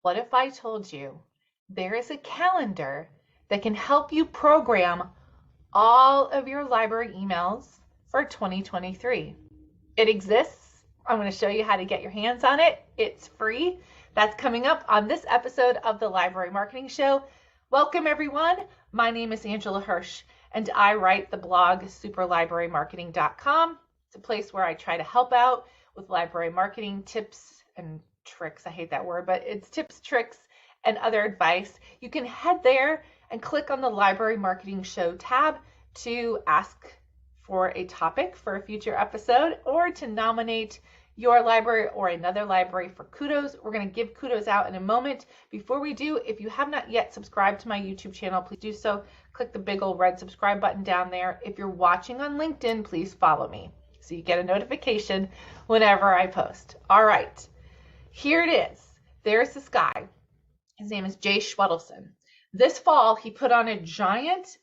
What if I told you there is a calendar that can help you program all of your library emails for 2023? It exists. I'm going to show you how to get your hands on it. It's free. That's coming up on this episode of the Library Marketing Show. Welcome, everyone. My name is Angela Hursh, and I write the blog superlibrarymarketing.com. It's a place where I try to help out with library marketing tips and tricks. I hate that word, but it's tips, tricks, and other advice. You can head there and click on the Library Marketing Show tab to ask for a topic for a future episode or to nominate your library or another library for Kudos. We're going to give Kudos out in a moment. Before we do, if you have not yet subscribed to my YouTube channel, please do so. Click the big old red subscribe button down there. If you're watching on LinkedIn, please follow me so you get a notification whenever I post. All right. Here it is. There's this guy. His name is Jay Schwedelson. This fall, he put on a giant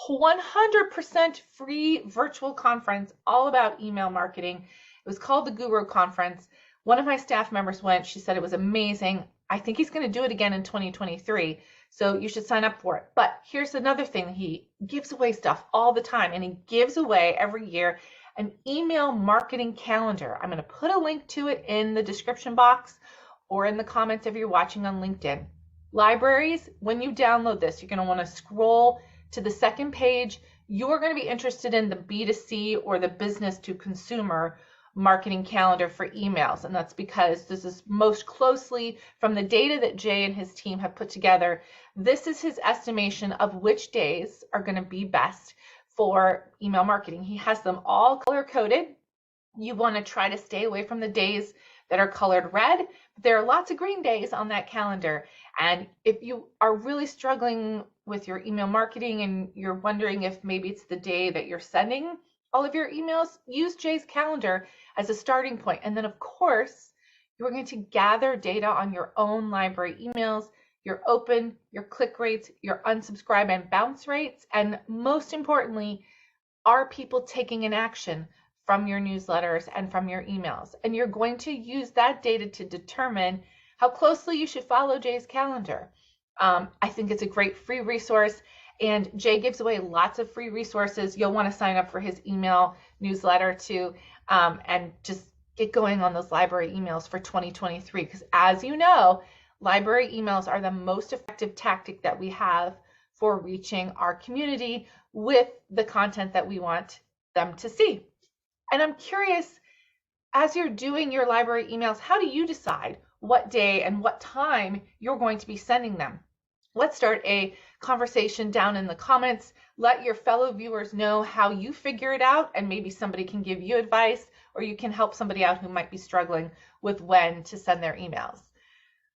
100% free virtual conference all about email marketing. It was called the Guru Conference. One of my staff members went. She said it was amazing. I think he's going to do it again in 2023. So you should sign up for it. But here's another thing. He gives away stuff all the time, and he gives away every year an email marketing calendar. I'm going to put a link to it in the description box or in the comments if you're watching on LinkedIn. Libraries, when you download this, you're going to want to scroll to the second page. You're going to be interested in the B2C or the business to consumer marketing calendar for emails. And that's because this is most closely from the data that Jay and his team have put together. This is his estimation of which days are going to be best for email marketing. He has them all color coded. You want to try to stay away from the days that are colored red. There are lots of green days on that calendar. And if you are really struggling with your email marketing and you're wondering if maybe it's the day that you're sending all of your emails, use Jay's calendar as a starting point. And then, of course, you're going to gather data on your own library emails, your open, your click rates, your unsubscribe and bounce rates, and most importantly, are people taking an action from your newsletters and from your emails? And you're going to use that data to determine how closely you should follow Jay's calendar. I think it's a great free resource, and Jay gives away lots of free resources. You'll want to sign up for his email newsletter too, and just get going on those library emails for 2023, because as you know, library emails are the most effective tactic that we have for reaching our community with the content that we want them to see. And I'm curious, as you're doing your library emails, how do you decide what day and what time you're going to be sending them? Let's start a conversation down in the comments. Let your fellow viewers know how you figure it out, and maybe somebody can give you advice, or you can help somebody out who might be struggling with when to send their emails.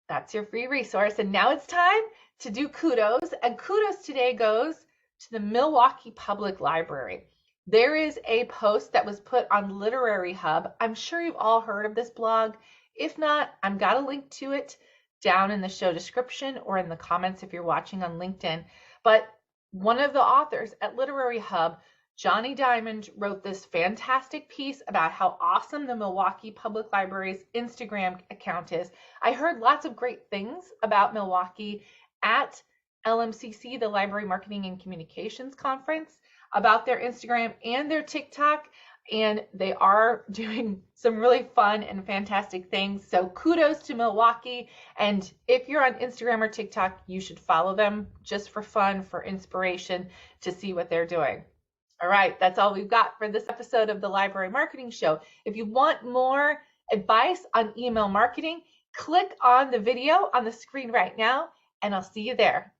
That's your free resource. And now it's time to do Kudos. And Kudos today goes to the Milwaukee Public Library. There is a post that was put on Literary Hub. I'm sure you've all heard of this blog. If not, I've got a link to it down in the show description or in the comments if you're watching on LinkedIn. But one of the authors at Literary Hub, Johnny Diamond, wrote this fantastic piece about how awesome the Milwaukee Public Library's Instagram account is. I heard lots of great things about Milwaukee at LMCC, the Library Marketing and Communications Conference, about their Instagram and their TikTok, and they are doing some really fun and fantastic things. So kudos to Milwaukee. And if you're on Instagram or TikTok, you should follow them just for fun, for inspiration, to see what they're doing. All right, that's all we've got for this episode of the Library Marketing Show. If you want more advice on email marketing, click on the video on the screen right now, and I'll see you there.